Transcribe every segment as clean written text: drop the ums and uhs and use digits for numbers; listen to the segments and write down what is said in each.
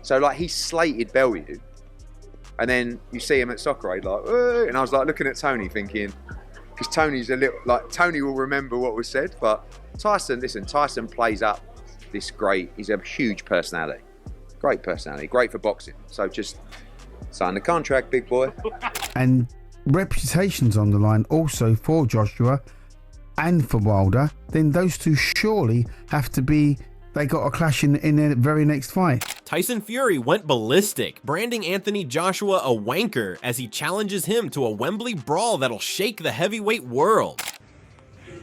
So like he slated Bellew, and then you see him at Soccer Aid like, and I was like looking at Tony thinking, because Tony's a little, like Tony will remember what was said, but Tyson, listen, Tyson plays up this great, he's a huge personality, great personality, great for boxing. So just sign the contract, big boy. And reputation's on the line also for Joshua and for Wilder. Then those two surely have to be, they got a clash in their very next fight. Tyson Fury went ballistic, branding Anthony Joshua a wanker as he challenges him to a Wembley brawl that'll shake the heavyweight world.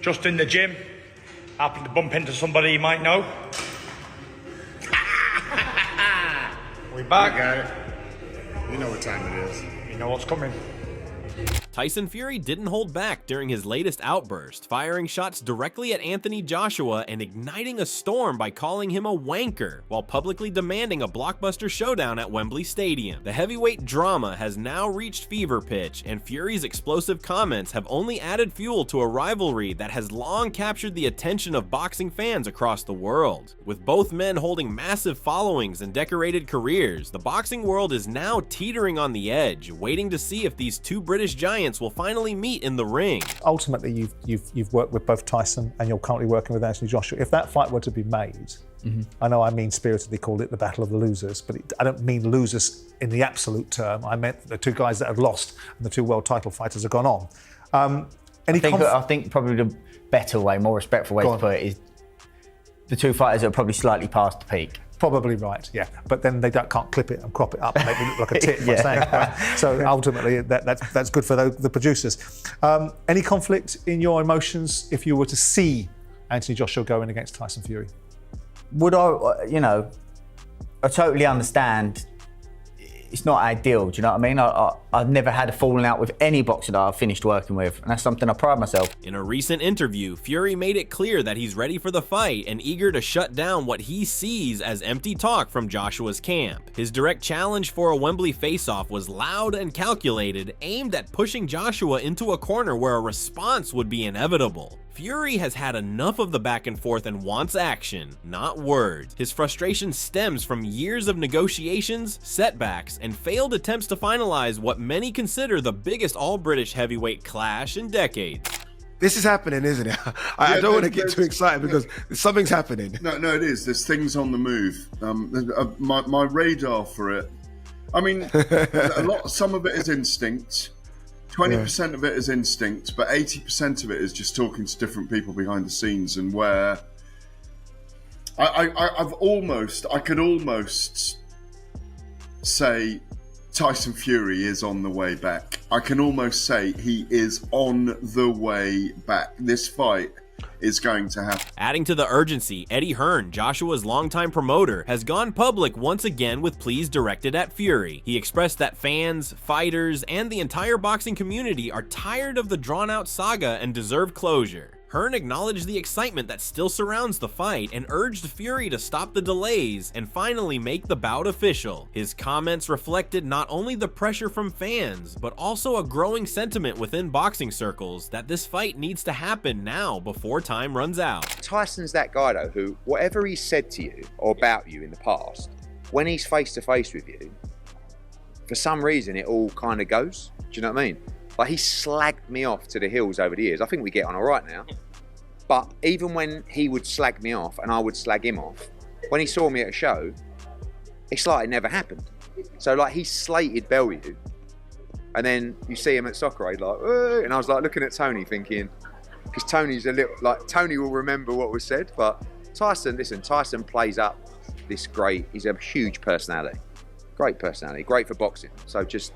Just in the gym, happened to bump into somebody you might know. We back. You know what time it is. You know what's coming. Tyson Fury didn't hold back during his latest outburst, firing shots directly at Anthony Joshua and igniting a storm by calling him a wanker, while publicly demanding a blockbuster showdown at Wembley Stadium. The heavyweight drama has now reached fever pitch, and Fury's explosive comments have only added fuel to a rivalry that has long captured the attention of boxing fans across the world. With both men holding massive followings and decorated careers, the boxing world is now teetering on the edge, waiting to see if these two British giants will finally meet in the ring. Ultimately, you've worked with both Tyson and you're currently working with Anthony Joshua. If that fight were to be made, I know I mean-spiritedly called it the battle of the losers, but I don't mean losers in the absolute term. I meant the two guys that have lost and the two world title fighters have gone on. I think probably the better way, more respectful way to put it is the two fighters are probably slightly past the peak. Probably right, yeah. But then they can't clip it and crop it up and make it look like a tit. Right? So ultimately, that's good for the producers. Any conflict in your emotions if you were to see Anthony Joshua going against Tyson Fury? Would I, I totally understand. It's not ideal, do you know what I mean? I've never had a falling out with any boxer that I've finished working with, and that's something I pride myself. In a recent interview, Fury made it clear that he's ready for the fight and eager to shut down what he sees as empty talk from Joshua's camp. His direct challenge for a Wembley face-off was loud and calculated, aimed at pushing Joshua into a corner where a response would be inevitable. Fury has had enough of the back and forth and wants action, not words. His frustration stems from years of negotiations, setbacks, and failed attempts to finalize what many consider the biggest all-British heavyweight clash in decades. This is happening, isn't it? I don't want to get too excited because something's happening. No, it is. There's things on the move. My radar for it. I mean, some of it is instinct. 20% of it is instinct, but 80% of it is just talking to different people behind the scenes, and where I could almost say Tyson Fury is on the way back. I can almost say he is on the way back. This fight is going to happen. Adding to the urgency, Eddie Hearn, Joshua's longtime promoter, has gone public once again with pleas directed at Fury. He expressed that fans, fighters, and the entire boxing community are tired of the drawn-out saga and deserve closure. Hearn acknowledged the excitement that still surrounds the fight and urged Fury to stop the delays and finally make the bout official. His comments reflected not only the pressure from fans, but also a growing sentiment within boxing circles that this fight needs to happen now before time runs out. Tyson's that guy though who, whatever he's said to you or about you in the past, when he's face to face with you, for some reason it all kind of goes. Do you know what I mean? Like, he slagged me off to the hills over the years. I think we get on all right now. But even when he would slag me off and I would slag him off, when he saw me at a show, it's like it never happened. So like he slated Bellew, and then you see him at Soccer Aid like, and I was like looking at Tony thinking, because Tony's a little, like Tony will remember what was said, but Tyson, listen, Tyson plays up this great, he's a huge personality, great for boxing. So just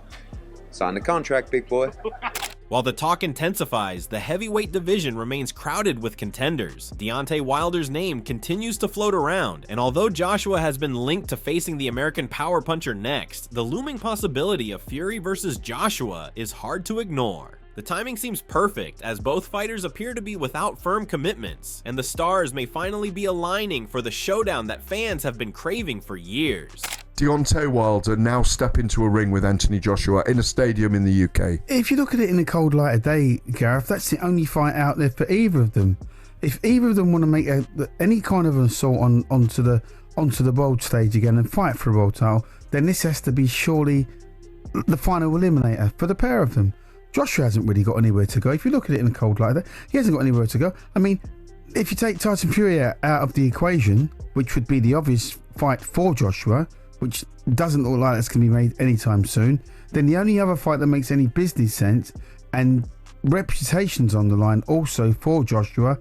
sign the contract, big boy. While the talk intensifies, the heavyweight division remains crowded with contenders. Deontay Wilder's name continues to float around, and although Joshua has been linked to facing the American power puncher next, the looming possibility of Fury versus Joshua is hard to ignore. The timing seems perfect, as both fighters appear to be without firm commitments, and the stars may finally be aligning for the showdown that fans have been craving for years. Deontay Wilder now step into a ring with Anthony Joshua in a stadium in the UK. If you look at it in the cold light of day, Gareth, that's the only fight out there for either of them. If either of them want to make any kind of an assault onto the onto the world stage again and fight for a world title, then this has to be surely the final eliminator for the pair of them. Joshua hasn't really got anywhere to go. If you look at it in the cold like that, he hasn't got anywhere to go. I mean, if you take Tyson Fury out of the equation, which would be the obvious fight for Joshua, which doesn't look like it's going to be made anytime soon, then the only other fight that makes any business sense, and reputation's on the line also for Joshua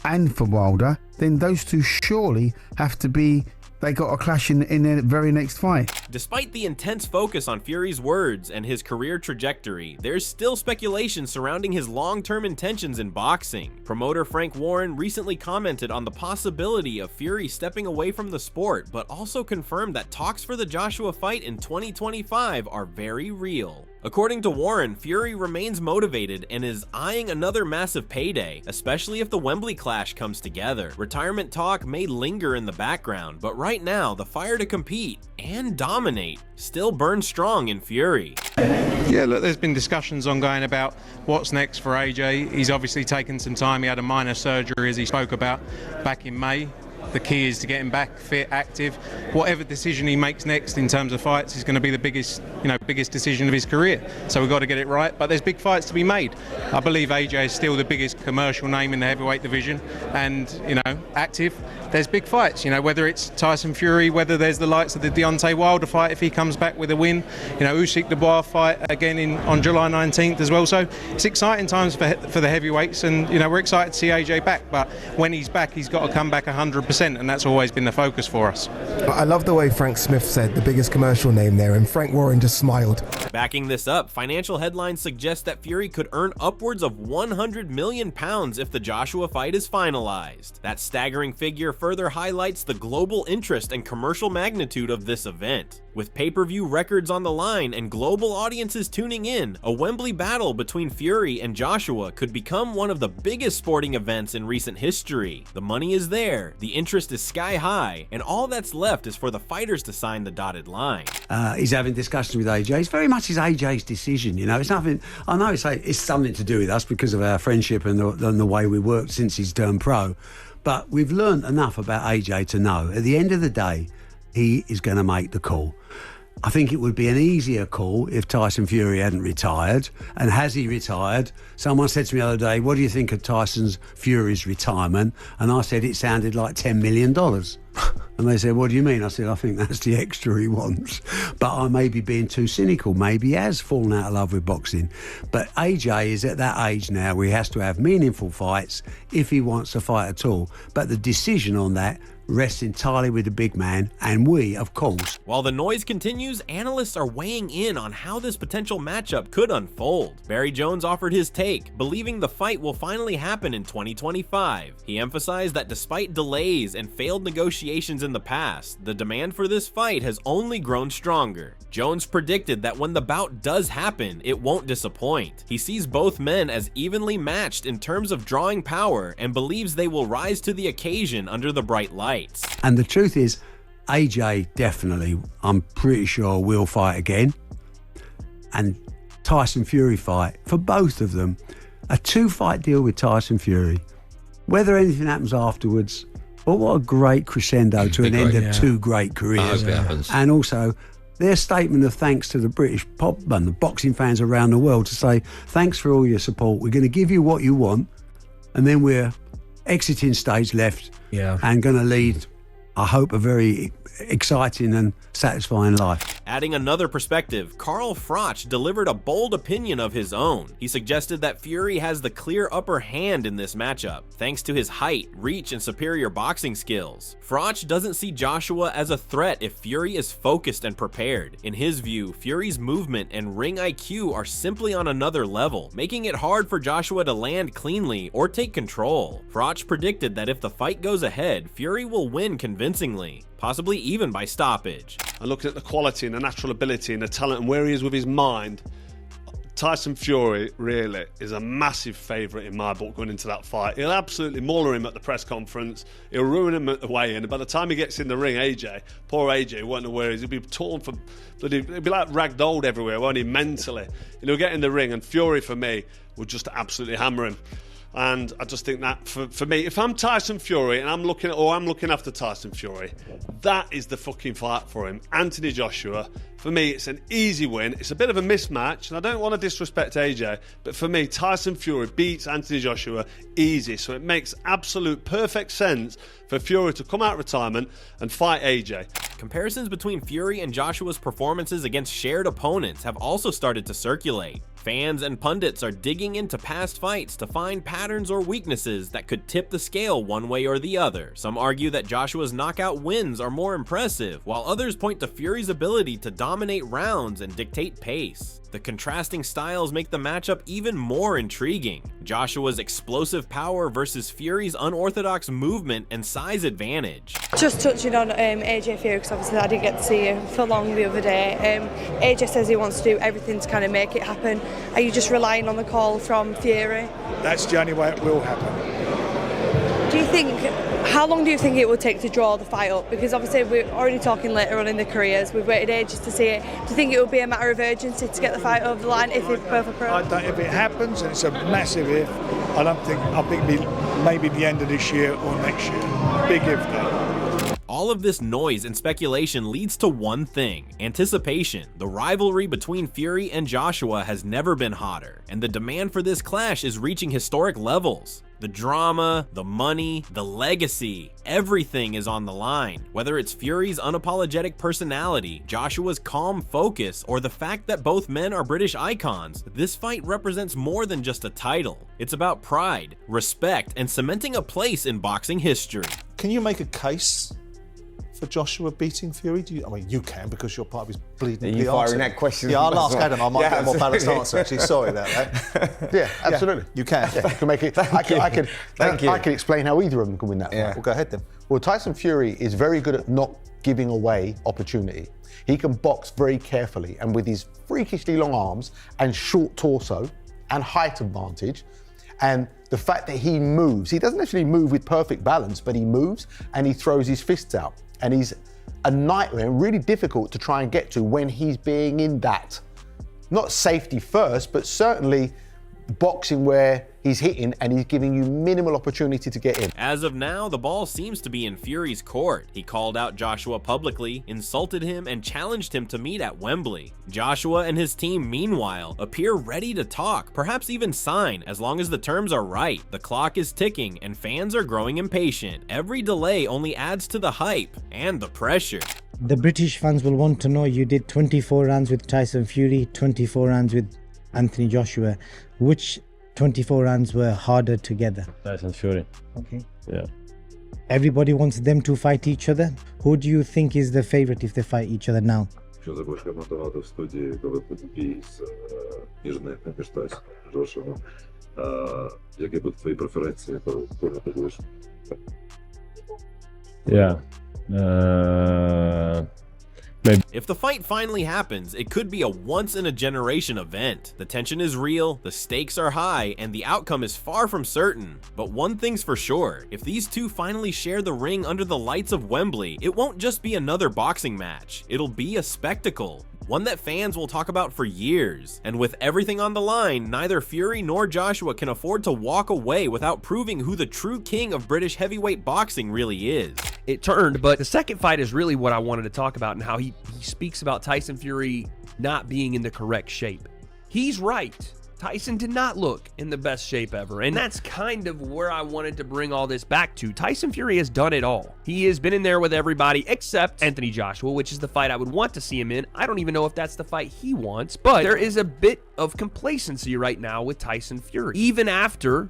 and for Wilder, then those two surely have to be, they got a clash in their very next fight. Despite the intense focus on Fury's words and his career trajectory, there's still speculation surrounding his long-term intentions in boxing. Promoter Frank Warren recently commented on the possibility of Fury stepping away from the sport, but also confirmed that talks for the Joshua fight in 2025 are very real. According to Warren, Fury remains motivated and is eyeing another massive payday, especially if the Wembley clash comes together. Retirement talk may linger in the background, but right now, the fire to compete and dominate still burns strong in Fury. Yeah, look, there's been discussions ongoing about what's next for AJ. He's obviously taken some time. He had a minor surgery, as he spoke about, back in May. The key is to get him back fit, active. Whatever decision he makes next in terms of fights is going to be the biggest decision of his career. So we've got to get it right. But there's big fights to be made. I believe AJ is still the biggest commercial name in the heavyweight division, and active. There's big fights. Whether it's Tyson Fury, whether there's the likes of the Deontay Wilder fight if he comes back with a win. Usyk Dubois fight again on July 19th as well. So it's exciting times for the heavyweights, and we're excited to see AJ back. But when he's back, he's got to come back 100%. And that's always been the focus for us. I love the way Frank Smith said the biggest commercial name there, and Frank Warren just smiled. Backing this up, financial headlines suggest that Fury could earn upwards of £100 million if the Joshua fight is finalized. That staggering figure further highlights the global interest and commercial magnitude of this event. With pay-per-view records on the line and global audiences tuning in, a Wembley battle between Fury and Joshua could become one of the biggest sporting events in recent history. The money is there, the interest is sky high, and all that's left is for the fighters to sign the dotted line. He's having discussions with AJ. It's very much his AJ's decision, It's nothing. I know it's something to do with us because of our friendship and the way we worked since he's turned pro. But we've learned enough about AJ to know at the end of the day, he is going to make the call. I think it would be an easier call if Tyson Fury hadn't retired. And has he retired? Someone said to me the other day, what do you think of Tyson Fury's retirement? And I said it sounded like $10 million. And they said, what do you mean? I said, I think that's the extra he wants. But I may be being too cynical. Maybe he has fallen out of love with boxing. But AJ is at that age now where he has to have meaningful fights if he wants to fight at all. But the decision on that rests entirely with the big man, and we, of course. While the noise continues, analysts are weighing in on how this potential matchup could unfold. Barry Jones offered his take, believing the fight will finally happen in 2025. He emphasized that despite delays and failed negotiations in the past, the demand for this fight has only grown stronger. Jones predicted that when the bout does happen, it won't disappoint. He sees both men as evenly matched in terms of drawing power and believes they will rise to the occasion under the bright lights. And the truth is, AJ definitely, I'm pretty sure, will fight again. And Tyson Fury fight, for both of them, a 2-fight deal with Tyson Fury. Whether anything happens afterwards, but what a great crescendo to an end of 2 great careers. I hope it happens. And also, their statement of thanks to the British and the boxing fans around the world to say, thanks for all your support. We're going to give you what you want, and then we're exiting stage left and going to lead, I hope, a very exciting and satisfying life. Adding another perspective, Carl Froch delivered a bold opinion of his own. He suggested that Fury has the clear upper hand in this matchup, thanks to his height, reach, and superior boxing skills. Froch doesn't see Joshua as a threat if Fury is focused and prepared. In his view, Fury's movement and ring IQ are simply on another level, making it hard for Joshua to land cleanly or take control. Froch predicted that if the fight goes ahead, Fury will win convincingly, possibly even by stoppage. And looking at the quality and the natural ability and the talent and where he is with his mind, Tyson Fury really is a massive favourite in my book going into that fight. He'll absolutely mauler him at the press conference. He'll ruin him at the weigh-in. And by the time he gets in the ring, poor AJ won't know where he is. He'll be torn for bloody. He'll be like ragdolled everywhere, won't he? Mentally, and he'll get in the ring. And Fury, for me, will just absolutely hammer him. And I just think that for me, if I'm Tyson Fury and I'm looking after Tyson Fury, that is the fucking fight for him. Anthony Joshua, for me, it's an easy win. It's a bit of a mismatch, and I don't want to disrespect AJ, but for me, Tyson Fury beats Anthony Joshua easy. So it makes absolute perfect sense for Fury to come out of retirement and fight AJ. Comparisons between Fury and Joshua's performances against shared opponents have also started to circulate. Fans and pundits are digging into past fights to find patterns or weaknesses that could tip the scale one way or the other. Some argue that Joshua's knockout wins are more impressive, while others point to Fury's ability to dominate rounds and dictate pace. The contrasting styles make the matchup even more intriguing. Joshua's explosive power versus Fury's unorthodox movement and size advantage. Just touching on AJ Fury, because obviously I didn't get to see you for long the other day. AJ says he wants to do everything to kind of make it happen. Are you just relying on the call from Fury? That's the only way it will happen. How long do you think it will take to draw the fight up? Because obviously we're already talking later on in the careers. We've waited ages to see it. Do you think it will be a matter of urgency to get the fight over the line if both are pro? If it happens, and it's a massive if, I think maybe the end of this year or next year. Big if though. All of this noise and speculation leads to one thing: anticipation. The rivalry between Fury and Joshua has never been hotter, and the demand for this clash is reaching historic levels. The drama, the money, the legacy, everything is on the line. Whether it's Fury's unapologetic personality, Joshua's calm focus, or the fact that both men are British icons, this fight represents more than just a title. It's about pride, respect, and cementing a place in boxing history. Can you make a case for Joshua beating Fury? You can, because you're part of his bleeding. Are you firing that question? Yeah, I'll ask Adam. I might get a more balanced answer. Actually, sorry about that. Yeah, absolutely. You can. Yeah, you can make it. I can explain how either of them can win that fight. Well, go ahead then. Well, Tyson Fury is very good at not giving away opportunity. He can box very carefully, and with his freakishly long arms and short torso and height advantage, and the fact that he moves, he doesn't actually move with perfect balance, but he moves and he throws his fists out. And he's a nightmare, really difficult to try and get to when he's being in that, not safety first, but certainly boxing where he's hitting and he's giving you minimal opportunity to get in. As of now, the ball seems to be in Fury's court. He called out Joshua publicly, insulted him, and challenged him to meet at Wembley. Joshua and his team, meanwhile, appear ready to talk, perhaps even sign, as long as the terms are right. The clock is ticking, and fans are growing impatient. Every delay only adds to the hype and the pressure. The British fans will want to know, you did 24 rounds with Tyson Fury, 24 rounds with Anthony Joshua. Which 24 rounds were harder together? Tyson Fury. Okay. Yeah. Everybody wants them to fight each other. Who do you think is the favorite if they fight each other now? Що забув коментувати в студії, коли бій з ніжним між Тайсоном і Джошуа. Які будуть твої преференції, коли ти будеш? Yeah. Maybe. If the fight finally happens, it could be a once-in-a-generation event. The tension is real, the stakes are high, and the outcome is far from certain. But one thing's for sure, if these two finally share the ring under the lights of Wembley, it won't just be another boxing match. It'll be a spectacle, one that fans will talk about for years. And with everything on the line, neither Fury nor Joshua can afford to walk away without proving who the true king of British heavyweight boxing really is. It turned, but the second fight is really what I wanted to talk about, and how he speaks about Tyson Fury not being in the correct shape. He's right. Tyson did not look in the best shape ever, and that's kind of where I wanted to bring all this back to. Tyson Fury has done it all. He has been in there with everybody except Anthony Joshua, which is the fight I would want to see him in. I don't even know if that's the fight he wants, but there is a bit of complacency right now with Tyson Fury. Even after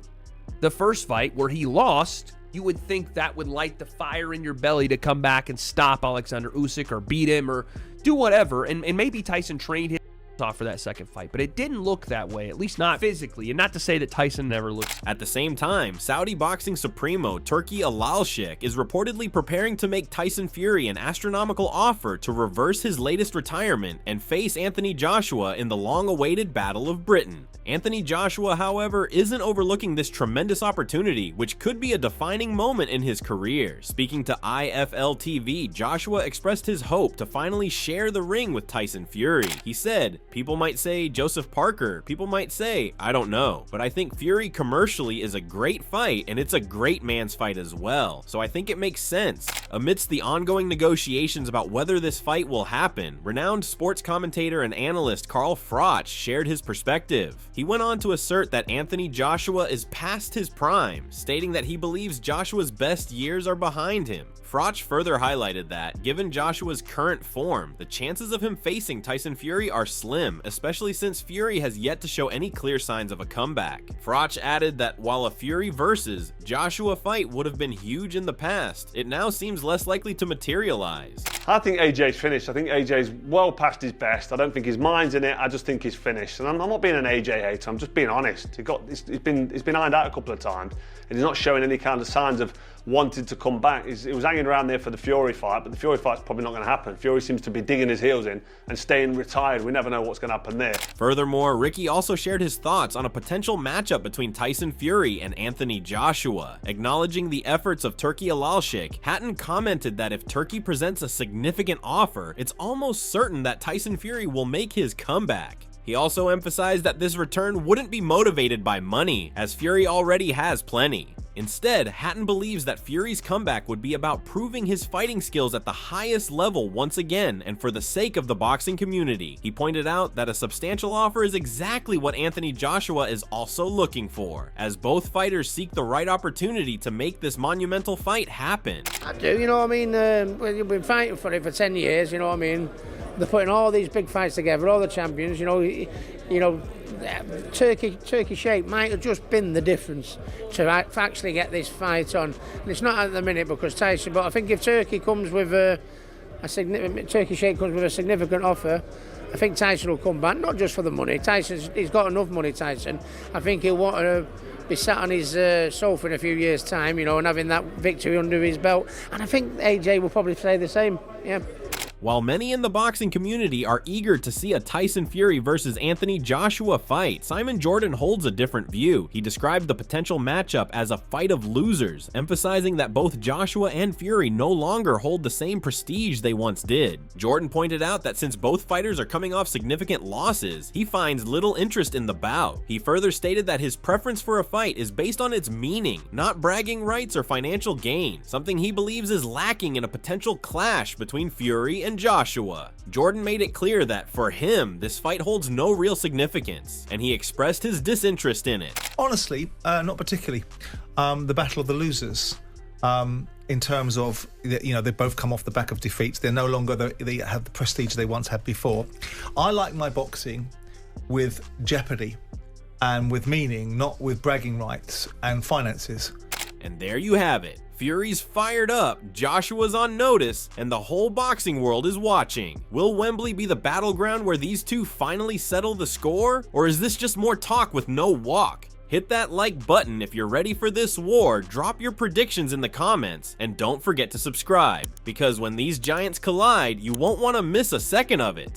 the first fight where he lost, you would think that would light the fire in your belly to come back and stop Oleksandr Usyk or beat him or do whatever, and maybe Tyson trained him off for that second fight, but it didn't look that way, at least not physically, and not to say that Tyson never looked. At the same time, Saudi boxing supremo Turki Alalshik is reportedly preparing to make Tyson Fury an astronomical offer to reverse his latest retirement and face Anthony Joshua in the long-awaited Battle of Britain. Anthony Joshua, however, isn't overlooking this tremendous opportunity, which could be a defining moment in his career. Speaking to IFL TV, Joshua expressed his hope to finally share the ring with Tyson Fury. He said, People might say Joseph Parker. People might say, I don't know. But I think Fury commercially is a great fight, and it's a great man's fight as well. So I think it makes sense. Amidst the ongoing negotiations about whether this fight will happen, renowned sports commentator and analyst Carl Froch shared his perspective. He went on to assert that Anthony Joshua is past his prime, stating that he believes Joshua's best years are behind him. Froch further highlighted that, given Joshua's current form, the chances of him facing Tyson Fury are slim, especially since Fury has yet to show any clear signs of a comeback. Froch added that while a Fury versus Joshua fight would have been huge in the past, it now seems less likely to materialize. I think AJ's finished. I think AJ's well past his best. I don't think his mind's in it. I just think he's finished. And I'm not being an AJ hater. I'm just being honest. He's been ironed out a couple of times, and he's not showing any kind of signs of wanted to come back. He was hanging around there for the Fury fight, but the Fury fight's probably not going to happen. Fury seems to be digging his heels in and staying retired. We never know what's going to happen there. Furthermore, Ricky also shared his thoughts on a potential matchup between Tyson Fury and Anthony Joshua. Acknowledging the efforts of Turki Alalshik, Hatton commented that if Turki presents a significant offer, it's almost certain that Tyson Fury will make his comeback. He also emphasized that this return wouldn't be motivated by money, as Fury already has plenty. Instead, Hatton believes that Fury's comeback would be about proving his fighting skills at the highest level once again and for the sake of the boxing community. He pointed out that a substantial offer is exactly what Anthony Joshua is also looking for, as both fighters seek the right opportunity to make this monumental fight happen. I do, you know what I mean? We've been fighting for it for 10 years, you know what I mean? They're putting all these big fights together, all the champions, you know, Turkey Sheikh might have just been the difference to actually get this fight on. And it's not at the minute because Tyson, but I think if Turkey comes with Turkey Sheikh comes with a significant offer, I think Tyson will come back, not just for the money. He's got enough money, Tyson. I think he'll want to be sat on his sofa in a few years' time, you know, and having that victory under his belt. And I think AJ will probably say the same, yeah. While many in the boxing community are eager to see a Tyson Fury versus Anthony Joshua fight, Simon Jordan holds a different view. He described the potential matchup as a fight of losers, emphasizing that both Joshua and Fury no longer hold the same prestige they once did. Jordan pointed out that since both fighters are coming off significant losses, he finds little interest in the bout. He further stated that his preference for a fight is based on its meaning, not bragging rights or financial gain, something he believes is lacking in a potential clash between Fury and Joshua. Jordan made it clear that for him, this fight holds no real significance, and he expressed his disinterest in it. Honestly, not particularly. The battle of the losers, in terms of, you know, they both come off the back of defeats. They're no longer, they have the prestige they once had before. I like my boxing with jeopardy and with meaning, not with bragging rights and finances. And there you have it. Fury's fired up, Joshua's on notice, and the whole boxing world is watching. Will Wembley be the battleground where these two finally settle the score? Or is this just more talk with no walk? Hit that like button if you're ready for this war, drop your predictions in the comments, and don't forget to subscribe, because when these giants collide, you won't want to miss a second of it.